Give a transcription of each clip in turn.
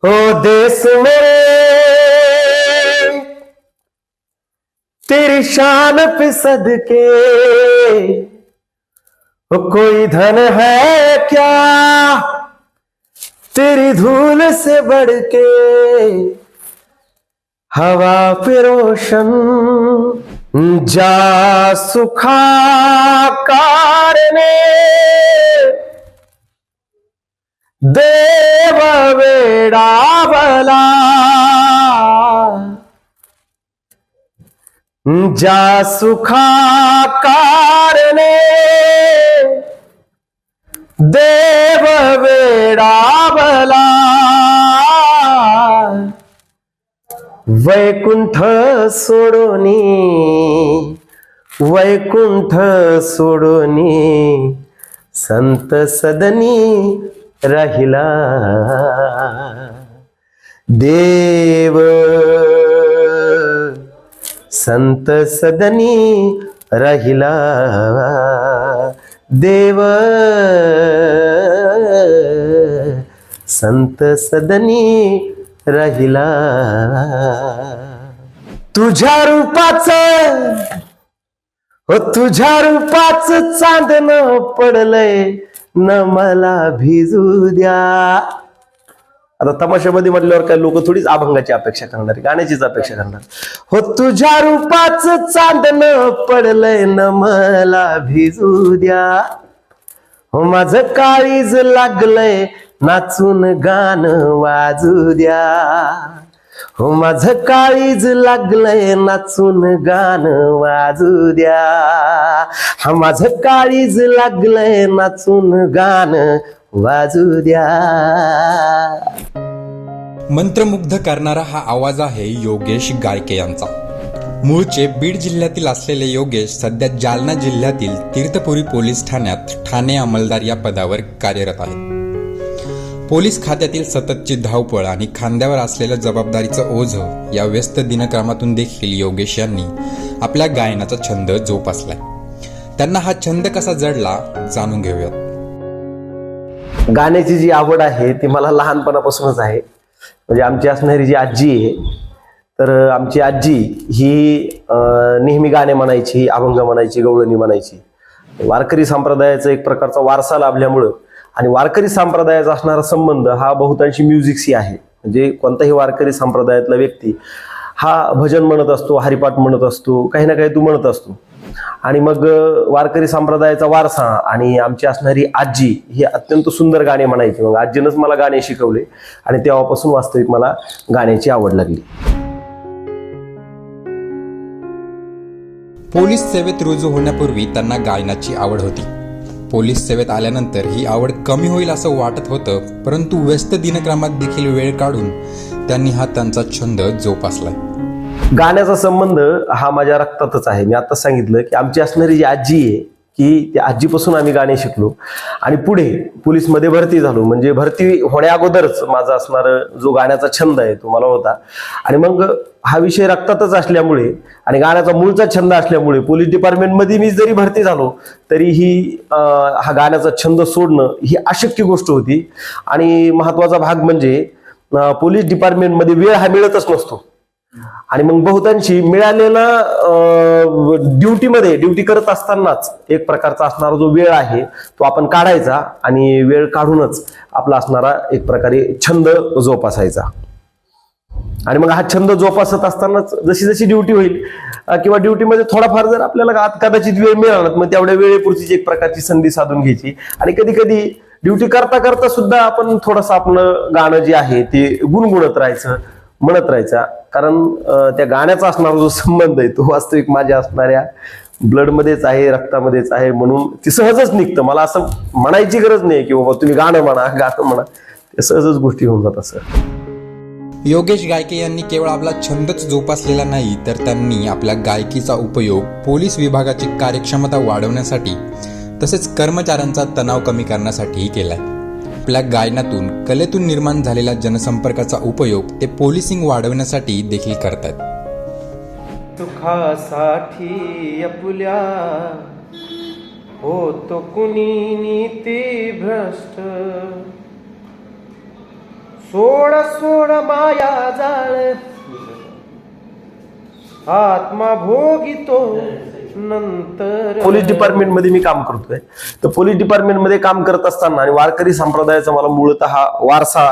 ओ देश मेरे तेरी शान पे सदके कोई धन है क्या तेरी धूल से बढ़ के हवा पे रोशन जा सुखा कारणे देव वेडावला जा सुखा कारणे देव वेडावला वैकुंठ सोडोनी वैकुंठ सोडोनी संत सदनी राहिला देव संत सदनी राहिला देव संत सदनी राहिला तुझ्या रूपाचं हो तुझ्या रूपाचं चांदणं पडलंय न मला भिजू द्या. आता तमाशामध्ये म्हटल्यावर काय लोक थोडीच अभंगाची अपेक्षा करणार, गाण्याचीच अपेक्षा करणार. हो तुझ्या रूपाचं चांदणं पडलंय न मला भिजू द्या. हो माझं काळीज लागलंय नाचून गाणं वाजू द्या. हो माझं काळीज लागलंय नाचून गाणं वाजू द्या. हा माझं काळीज लागलंय नाचून गाणं वाजू द्या. मंत्रमुग्ध करणारा हा आवाज आहे योगेश गायके यांचा. मूळचे बीड जिल्ह्यातील असलेले योगेश सध्या जालना जिल्ह्यातील तीर्थपुरी पोलीस ठाण्यात ठाणे अंमलदार या पदावर कार्यरत आहेत. पोलीस खात्यातील सततची धावपळ आणि खांद्यावर असलेल्या जबाबदारीचं ओझं या व्यस्त दिनक्रमातून देखील योगेश यांनी आपल्या गायनाचा छंद जोपासलाय. त्यांना हा छंद कसा जडला जाणून घेऊयात. गाण्याची जी आवड आहे ती मला लहानपणापासूनच आहे. म्हणजे आमची असणारी जी आजी आहे तर आमची आजी ही नेहमी गाणे म्हणायची, अभंग म्हणायची, गवळणी म्हणायची. वारकरी संप्रदायाचा एक प्रकारचा वारसा लाभल्यामुळं आणि वारकरी संप्रदायाचा असणारा संबंध हा बहुतांशी म्युझिकशी आहे. म्हणजे कोणताही वारकरी संप्रदायातला व्यक्ती हा भजन म्हणत असतो, हरिपाठ म्हणत असतो, काही ना काही तू म्हणत असतो. आणि मग वारकरी संप्रदायाचा वारसा आणि आमची असणारी आजी ही अत्यंत सुंदर गाणे म्हणायची. मग आजीनंच मला गाणे शिकवले आणि तेव्हापासून वास्तविक मला गाण्याची आवड लागली. पोलीस सेवेत रुजू होण्यापूर्वी त्यांना गायनाची आवड होती. पोलीस सेवेत आल्यानंतर ही आवड कमी होईल असं वाटत होतं, परंतु व्यस्त दिनक्रमात देखील वेळ काढून त्यांनी हा त्यांचा छंद जोपासलाय. गाण्याचा संबंध हा माझ्या रक्तातच आहे. मी आता सांगितलं की आमची असणारी जी आजी आहे की त्या आजीपासून आम्ही गाणे शिकलो आणि पुढे पोलीसमध्ये भरती झालो. म्हणजे भरती होण्याअगोदरच माझा असणारा जो गाण्याचा छंद आहे तो मला होता. आणि मग हा विषय रक्तातच असल्यामुळे आणि गाण्याचा मूळचा छंद असल्यामुळे पोलीस डिपार्टमेंटमध्ये मी जरी भरती झालो तरीही हा गाण्याचा छंद सोडणं ही अशक्य गोष्ट होती. आणि महत्वाचा भाग म्हणजे पोलीस डिपार्टमेंटमध्ये वेळ हा मिळतच नसतो. आणि मग बहुतांशी मिळालेला ड्युटी करत असतानाच एक प्रकारचा असणारा जो वेळ आहे तो आपण काढायचा आणि वेळ काढूनच आपला असणारा एक प्रकारे छंद जोपासायचा. आणि मग हा छंद जोपासत असतानाच जशी जशी ड्युटी होईल किंवा ड्युटीमध्ये थोडाफार जर आपल्याला कदाचित वेळ मिळाला मग तेवढ्या वेळेपुरतीच एक प्रकारची संधी साधून घ्यायची. आणि कधी कधी ड्युटी करता करता सुद्धा आपण थोडंसं आपलं गाणं जे आहे ते गुणगुणत राहायचं, म्हणत राहायचा. कारण त्या गाण्याचा असणारा जो संबंध आहे तो वास्तविक माझ्या असणाऱ्या ब्लडमध्येच आहे, रक्तामध्येच आहे. म्हणून ती सहजच निघतं. मला असं म्हणायची गरज नाही की बाबा तुम्ही गाणं म्हणा, ते सहजच गोष्टी होऊन जातात सर. योगेश गायके यांनी केवळ आपला छंदच जोपासलेला नाही, तर त्यांनी आपल्या गायकीचा उपयोग पोलीस विभागाची कार्यक्षमता वाढवण्यासाठी तसेच कर्मचाऱ्यांचा तणाव कमी करण्यासाठीही केलाय. आपल्या गायनातून, कलेतून निर्माण झालेल्या जनसंपर्काचा उपयोग ते पोलिसिंग वाढवण्यासाठी देखील करतात. सुखासाठी आपल्या होतो कुणी नीती भ्रष्ट, सोड सोड माया जाळ आत्मा भोगितो नंतर. पोलीस डिपार्टमेंट मध्ये मी काम करतोय. तर पोलीस डिपार्टमेंट मध्ये काम करत असताना आणि वारकरी संप्रदायाचा मला मूळतः वारसा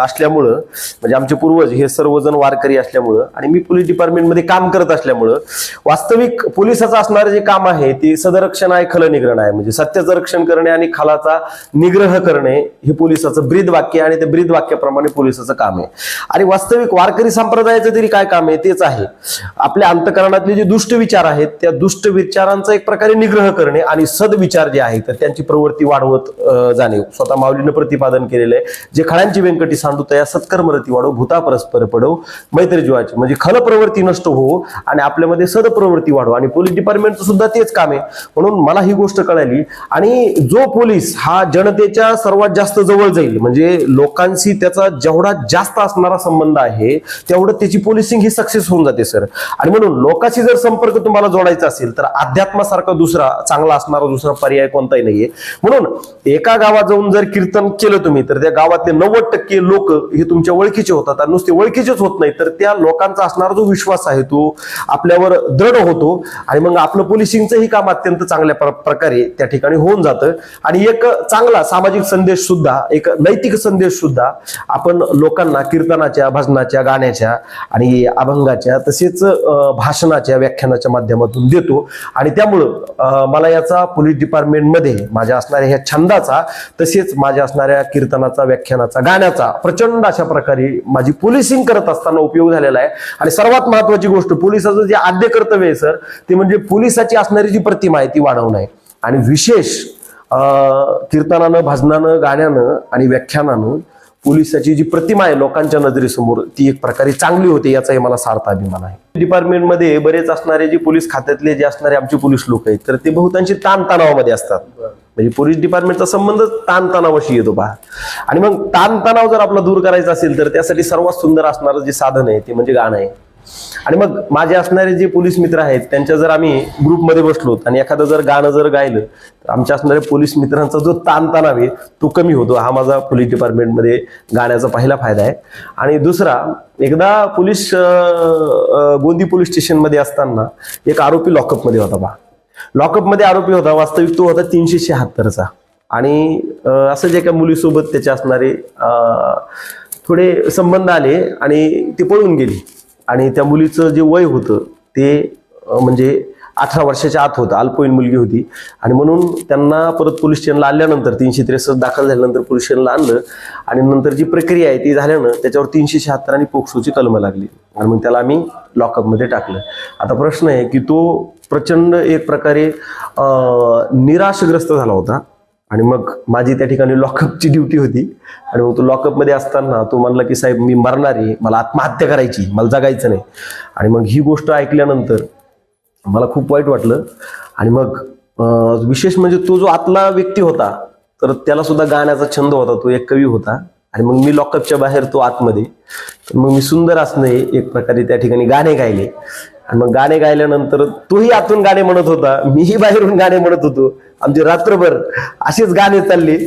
असल्यामुळं, म्हणजे आमचे पूर्वज हे सर्वजण वारकरी असल्यामुळं आणि मी पोलीस डिपार्टमेंट मध्ये काम करत असल्यामुळं वास्तविक पोलिसाचं असणारं जे काम आहे ते सदरक्षण आहे, खलनिग्रहण आहे. म्हणजे सत्याचं रक्षण करणे आणि खलाचा निग्रह करणे हे पोलिसाचं ब्रीद वाक्य आणि ते ब्रीद वाक्याप्रमाणे पोलिसाचं काम आहे. आणि वास्तविक वारकरी संप्रदायाचं तरी काय काम आहे तेच आहे. आपल्या अंतःकरणातले जे दुष्ट विचार आहेत त्या दुष्ट विचारांचा एक प्रकारे निग्रह करणे आणि सद्विचार जे आहेत तर त्यांची प्रवृत्ती वाढवत जाणे. स्वतः माऊलीनं प्रतिपादन केलेलं आहे, जे खळांची व्यंकटी सांडू तया सत्कर्म रती वाढव भूता परस्पर पडव मैत्री जीवाची. म्हणजे खल प्रवृत्ती नष्ट हो आणि आपल्यामध्ये सदप्रवृत्ती वाढव. आणि पोलीस डिपार्टमेंटचं सुद्धा तेच काम आहे. म्हणून मला ही गोष्ट कळाली. आणि जो पोलीस हा जनतेच्या सर्वात जास्त जवळ जाईल, म्हणजे लोकांशी त्याचा जेवढा जास्त असणारा संबंध आहे तेवढं त्याची पोलिसिंग ही सक्सेस होऊन जाते सर. आणि म्हणून लोकांशी जर संपर्क तुम्हाला जोडायचा असेल तर अध्यात्मासारखा दुसरा चांगला असणारा दुसरा पर्याय कोणताही नाहीये. म्हणून एका गावात जाऊन जर कीर्तन केलं तुम्ही तर त्या गावातले 90% लोक हे तुमच्या ओळखीचे होतात. आणि नुसते ओळखीचेच होत नाही तर त्या लोकांचा असणारा जो विश्वास आहे तो आपल्यावर दृढ होतो. आणि मग आपलं पोलिसिंगचंही काम अत्यंत चांगल्या प्रकारे त्या ठिकाणी होऊन जातं. आणि एक चांगला सामाजिक संदेश सुद्धा, एक नैतिक संदेश सुद्धा आपण लोकांना कीर्तनाच्या, भजनाच्या, गाण्याच्या आणि अभंगाच्या तसेच भाषणाच्या, व्याख्यानाच्या माध्यमातून देतो. आणि त्यामुळं मला याचा पोलीस डिपार्टमेंटमध्ये माझ्या असणाऱ्या ह्या छंदाचा तसेच माझ्या असणाऱ्या कीर्तनाचा, व्याख्यानाचा, गाण्याचा प्रचंड अशा प्रकारे माझी पोलिसिंग करत असताना उपयोग झालेला आहे. आणि सर्वात महत्वाची गोष्ट पोलिसाचं जे आद्य कर्तव्य आहे सर ते म्हणजे पोलिसाची असणारी जी प्रतिमा आहे ती वाढवणं आहे. आणि विशेष कीर्तनानं, भजनानं, गाण्यानं आणि व्याख्यानानं पोलिसाची जी प्रतिमा आहे लोकांच्या नजरेसमोर ती एक प्रकारे चांगली होते याचाही मला सार्थ अभिमान आहे. डिपार्टमेंटमध्ये बरेच असणारे जे पोलीस खात्यातले जे असणारे आमचे पोलीस लोक आहेत तर ते बहुतांशी ताणतणावामध्ये असतात. म्हणजे पोलीस डिपार्टमेंटचा संबंध ताणतणावाशी येतो पहा. आणि मग ताणतणाव जर आपला दूर करायचा असेल तर त्यासाठी सर्वात सुंदर असणारं जे साधन आहे ते म्हणजे गाणं आहे. आणि मग माझे असणारे जे पोलीस मित्र आहेत त्यांच्या जर आम्ही ग्रुपमध्ये बसलो आणि एखादं जर गाणं जर गायलं तर आमच्या असणाऱ्या पोलीस मित्रांचा जो ताणतणाव आहे तो कमी होतो. हा माझा पोलीस डिपार्टमेंटमध्ये गाण्याचा पहिला फायदा आहे. आणि दुसरा, एकदा पोलीस गोंदी पोलीस स्टेशनमध्ये असताना एक आरोपी लॉकअपमध्ये होता पहा. लॉकअपमध्ये आरोपी होता, वास्तविक तो होता 376चा. आणि असंच एका मुलीसोबत त्याचे असणारे थोडे संबंध आले आणि ती पळून गेली. आणि त्या मुलीचं जे वय होतं ते म्हणजे 18 वर्षाच्या आत होतं, अल्पवयीन मुलगी होती. आणि म्हणून त्यांना परत पोलीस स्टेशनला आणल्यानंतर 363 दाखल झाल्यानंतर पोलीस स्टेशनला आणलं. आणि नंतर जी प्रक्रिया आहे ती झाल्यानं त्याच्यावर 376 आणि पोक्सोची कलमं लागली. आणि मग त्याला आम्ही लॉकअपमध्ये टाकलं. आता प्रश्न आहे की तो प्रचंड एक प्रकारे निराशग्रस्त झाला होता. आणि मग माझी त्या ठिकाणी लॉकअपची ड्युटी होती. आणि मग तो लॉकअपमध्ये असताना तो म्हणला की साहेब मी मरणार आहे, मला आत्महत्या करायची, मला जगायचं नाही. आणि मग ही गोष्ट ऐकल्यानंतर मला खूप वाईट वाटलं. आणि मग विशेष म्हणजे तो जो आतला व्यक्ती होता तर त्याला सुद्धा गाण्याचा छंद होता, तो एक कवी होता. आणि मग मी लॉकअपच्या बाहेर, तो आतमध्ये. तर मग मी सुंदर असणे एक प्रकारे त्या ठिकाणी गाणे गायले. आणि मग गाणे गायल्यानंतर तोही आतून गाणे म्हणत होता, मीही बाहेरून गाणे म्हणत होतो. आमचे रात्रभर असेच गाणे चालले.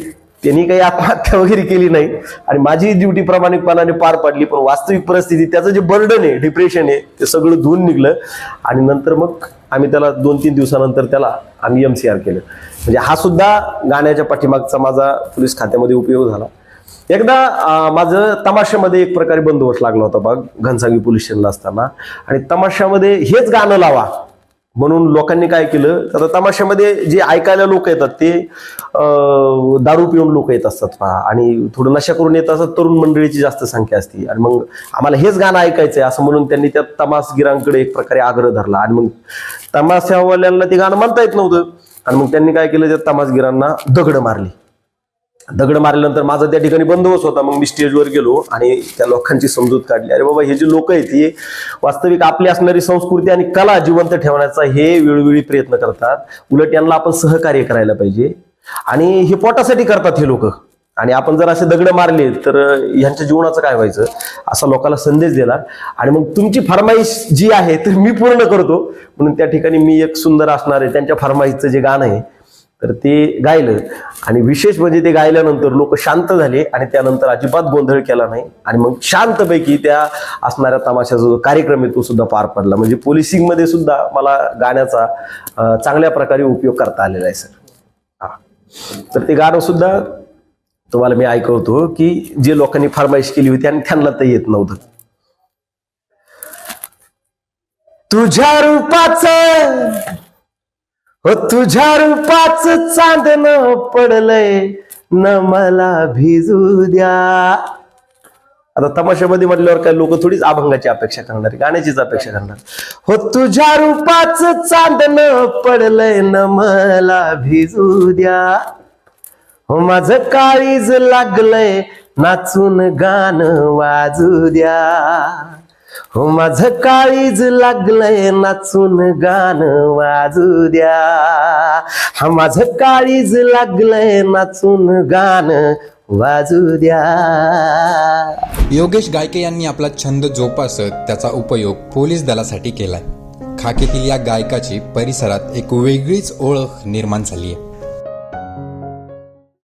त्यांनी काही आत्महत्या वगैरे केली नाही आणि माझी ड्युटी प्रामाणिकपणाने पार पाडली. पण वास्तविक परिस्थिती, त्याचं जे बर्डन आहे, डिप्रेशन आहे, ते सगळं धुवून निघलं. आणि नंतर मग आम्ही त्याला 2-3 दिवसानंतर त्याला आम्ही MCR केलं. म्हणजे हा सुद्धा गाण्याच्या पाठीमागचा माझा पोलीस खात्यामध्ये उपयोग झाला. एकदा माझं तमाशामध्ये एक प्रकारे बंदोबस्त लागला होता बघ, घनसांगी पोलीस स्टेशनला असताना. आणि तमाशामध्ये हेच गाणं लावा म्हणून लोकांनी काय केलं, तर तमाशामध्ये जे ऐकायला लोक येतात ते दारू पिऊन लोक येत असतात पहा. आणि थोडं नशा करून येत असतात, तरुण मंडळीची जास्त संख्या असते. आणि मग आम्हाला हेच गाणं ऐकायचंय असं म्हणून त्यांनी त्या तमासगिरांकडे एक प्रकारे आग्रह धरला. आणि मग तमाशावाल्यांना ते गाणं म्हणता येत नव्हतं. आणि मग त्यांनी काय केलं, त्या तमासगिरांना दगड मारली. दगड मारल्यानंतर माझा त्या ठिकाणी बंदोबस्त होता. मग मी स्टेजवर गेलो आणि त्या लोकांची समजूत काढली. अरे बाबा, हे जे लोक आहेत हे वास्तविक आपली असणारी संस्कृती आणि कला जिवंत ठेवण्याचा हे वेळोवेळी प्रयत्न करतात. उलट यांना आपण सहकार्य करायला पाहिजे. आणि हे पोटासाठी करतात हे लोक. आणि आपण जर असे दगड मारले तर ह्यांच्या जीवनाचं काय व्हायचं, असा लोकांना संदेश दिला. आणि मग तुमची फरमाईश जी आहे तर मी पूर्ण करतो म्हणून त्या ठिकाणी मी एक सुंदर असणार आहे त्यांच्या फरमाईशचं जे गाणं आहे तर ते गायलं आणि विशेष म्हणजे ते गायल्यानंतर लोक शांत झाले आणि त्यानंतर अजिबात गोंधळ केला नाही आणि मग शांतपैकी त्या असणाऱ्या तमाशाचा जो कार्यक्रम आहे तो सुद्धा पार पडला. म्हणजे पोलिसिंग मध्ये सुद्धा मला गाण्याचा चांगल्या प्रकारे उपयोग करता आलेला आहे सर. तर ते गाणं सुद्धा तुम्हाला मी ऐकवतो की जे लोकांनी फरमाईश केली होती आणि त्यांना ते येत नव्हतं. तुझ्या रूपाचं हो तुझ्या रूपाचं चांदणं पडलंय न मला भिजू द्या. आता तमाशामध्ये म्हटल्यावर काय लोक थोडीच अभंगाची अपेक्षा करणार, गाण्याचीच अपेक्षा करणार. हो तुझ्या रूपाचं चांदणं पडलंय न मला भिजू द्या. हो माझं काळीज लागलंय नाचून गाणं वाजू द्या. हो माझं काळीज लागलंय नाचून गाणं वाजू द्या. हा माझं काळीज लागलंय नाचून गाणं वाजू द्या. योगेश गायके यांनी आपला छंद जोपासत त्याचा उपयोग पोलीस दलासाठी केलाय. खाकीतील या गायकाची परिसरात एक वेगळीच ओळख निर्माण झाली आहे.